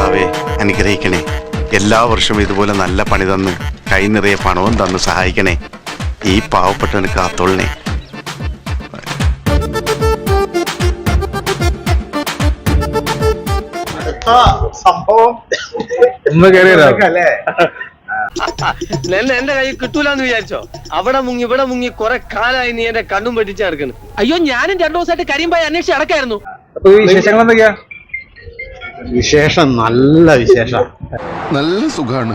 കർത്താവെ അനുഗ്രഹിക്കണേ. എല്ലാ വർഷവും ഇതുപോലെ നല്ല പണി തന്ന് കൈ നിറയെ പണവും തന്ന് സഹായിക്കണേ. ഈ പാവപ്പെട്ടവന് കാത്തോളണേ. സംഭവം എന്റെ കൈ കിട്ടൂലെന്ന് വിചാരിച്ചോ? അവിടെ മുങ്ങി ഇവിടെ മുങ്ങി കുറെ കാലായി നീ എന്റെ കണ്ണും പഠിച്ചു നടക്കുന്നു. അയ്യോ, ഞാനും 2 ദിവസമായിട്ട് കരിമ്പായി അന്വേഷിച്ച് നടക്കായിരുന്നു. വിശേഷങ്ങൾ എന്തൊക്കെയാ? വിശേഷം നല്ല വിശേഷം. നല്ല സുഖാണ്.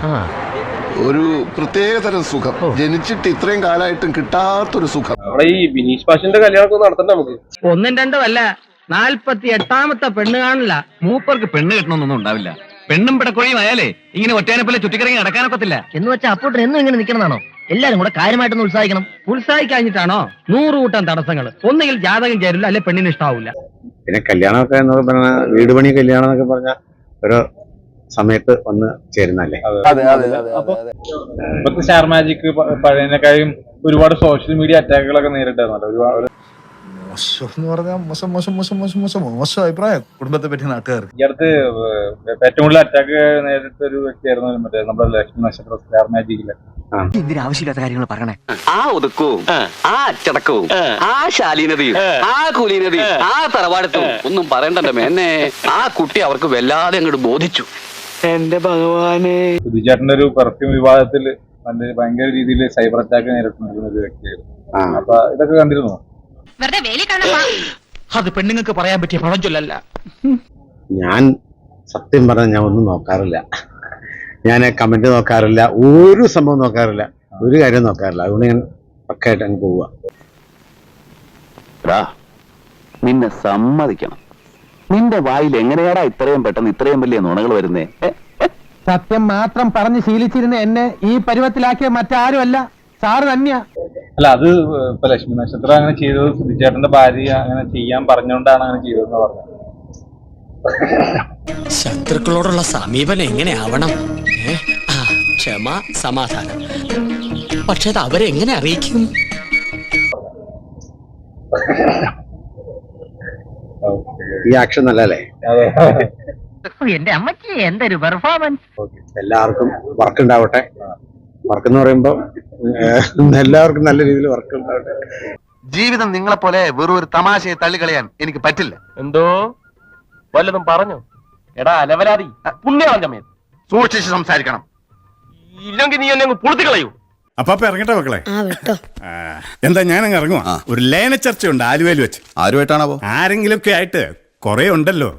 ഒരു പ്രത്യേകതരം സുഖം. ജനിച്ചിട്ട് ഇത്രയും കാലമായിട്ടും കിട്ടാത്തൊരു സുഖം. നമ്മുടെ ഈ ബിനീഷ് പാഷിന്റെ കല്യാണമൊക്കെ നടത്തണ്ട നമുക്ക്. 1ഉം 2ഉം അല്ല, 48ാമത്തെ പെണ്ണ് കാണില്ല. മൂപ്പർക്ക് പെണ്ണ് കിട്ടണമെന്നൊന്നും ഉണ്ടാവില്ല. പെണ്ണും പിടക്കൊഴിയും ആയാലേ ഇങ്ങനെ ഒറ്റേനെ പോലെ ചുറ്റിക്കറങ്ങി നടക്കാനൊക്കത്തില്ല. എന്ന് വെച്ചാൽ അപ്പോട്ട് എന്നും ഇങ്ങനെ നിൽക്കണമെന്നാണോ? എല്ലാരും കൂടെ കാര്യമായിട്ടൊന്ന് ഉത്സാഹിക്കണം. ഉത്സാഹിക്കാഞ്ഞിട്ടാണോ? 100 കൂട്ടം തടസ്സങ്ങൾ. ഒന്നുകിൽ ജാതകം ചേരില്ല, അല്ലെ പെണ്ണിന് ഇഷ്ടാവില്ല. പിന്നെ കല്യാണമൊക്കെ എന്നൊക്കെ പറഞ്ഞ വീട് പണി കല്യാണം എന്നൊക്കെ പറഞ്ഞ ഒരു സമയത്ത് വന്ന് ചേരുന്നല്ലേ. ഇപ്പത്തെ സ്റ്റാർ മാജിക് പഴയതിനേക്കാളും ഒരുപാട് സോഷ്യൽ മീഡിയ അറ്റാക്കുകളൊക്കെ നേരിട്ടായിരുന്നല്ലോ. ഒരുപാട് മോശം എന്ന് പറഞ്ഞാൽ മോശം അഭിപ്രായം കുടുംബത്തെ പറ്റി നാട്ടുകാർക്ക്. ഈ അടുത്ത് ഏറ്റവും കൂടുതൽ അറ്റാക്ക് നേരിട്ട ഒരു വ്യക്തിയായിരുന്നു മറ്റേ നമ്മുടെ ലക്ഷ്മി നക്ഷത്ര സ്റ്റാർ മാജിക്കില്. ആവശ്യമില്ലാത്ത കാര്യങ്ങൾ പറയണേ. ആ ഒതുക്കവും ആ അച്ചടക്കവും ആ ശാലീനതയും ആ കുലീനതയും ആ തറവാടത്തും ഒന്നും പറയണ്ടല്ലോ മേന്നെ. ആ കുട്ടി അവർക്ക് വല്ലാതെ അങ്ങോട്ട് ബോധിച്ചു. എന്റെ ഭഗവാനെ. സുധിച്ചേട്ടന്റെ ഒരു പെർഫ്യൂം വിവാദത്തിൽ ഭയങ്കര രീതിയിൽ സൈബർ അറ്റാക്ക് നേരിട്ടുകൊണ്ടിരുന്ന ഒരു വ്യക്തിയായിരുന്നു. അപ്പൊ ഇതൊക്കെ കണ്ടിരുന്നു. അത് പെണ്ണുങ്ങൾക്ക് പറയാൻ പറ്റിയ പഴഞ്ചൊല്ലല്ല. ഞാൻ സത്യം പറഞ്ഞാൽ ഞാൻ ഒന്നും നോക്കാറില്ല. ഞാൻ കമന്റ് നോക്കാറില്ല, ഒരു സംഭവം നോക്കാറില്ല, ഒരു കാര്യം നോക്കാറില്ല. അതുകൊണ്ട് ഞാൻ പക്കായിട്ട് അങ്ങ് പോവുക. നിന്നെ സമ്മതിക്കണം. നിന്റെ വായിൽ എങ്ങനെയാടാ ഇത്രയും പെട്ടെന്ന് ഇത്രയും വലിയ നുണകൾ വരുന്നേ? സത്യം മാത്രം പറഞ്ഞ് ശീലിച്ചിരുന്ന എന്നെ ഈ പരുവത്തിലാക്കിയ മറ്റാരുമല്ല, സാറ് തന്നെയാ. അല്ല, അത് ഇപ്പൊ ലക്ഷ്മി നക്ഷത്ര അങ്ങനെ ചെയ്തത് സുധിച്ചേട്ടന്റെ ഭാര്യ അങ്ങനെ ചെയ്യാൻ പറഞ്ഞുകൊണ്ടാണ് അങ്ങനെ ചെയ്തതെന്ന് പറഞ്ഞത്. ശത്രുക്കളോടുള്ള സമീപനം എങ്ങനെയാവണം? ക്ഷമ, സമാധാനം. പക്ഷെ അത് അവരെ എങ്ങനെ അറിയിക്കും? ഈ ആക്ഷൻ നല്ലല്ലേ? എന്റെ അമ്മച്ചി എന്തൊരു പെർഫോമൻസ്. എല്ലാവർക്കും വർക്ക് ഉണ്ടാവട്ടെ. വർക്ക് എന്ന് പറയുമ്പോ എല്ലാവർക്കും നല്ല രീതിയിൽ വർക്ക് ഉണ്ടാവട്ടെ. ജീവിതം നിങ്ങളെ പോലെ വെറും ഒരു തമാശയെ തള്ളിക്കളയാൻ എനിക്ക് പറ്റില്ല. എന്തോ വല്ലതും പറഞ്ഞു? എടാ അലവലാതി, പുണ്യവാഞ്ചമേ, സൂക്ഷിച്ച് സംസാരിക്കണം. ഇല്ലെങ്കിൽ നീ എന്നെ പുറത്തു കളയൂ. അപ്പൊ ഇറങ്ങട്ടെ മക്കളെ. എന്താ ഞാനങ്ങ് ഇറങ്ങുവാ. ഒരു ലയന ചർച്ചയുണ്ട് ആലുവയിൽ വെച്ച്. ആരുമായിട്ടാണോ? ആരെങ്കിലും ഒക്കെ ആയിട്ട് കൊറേ ഉണ്ടല്ലോ.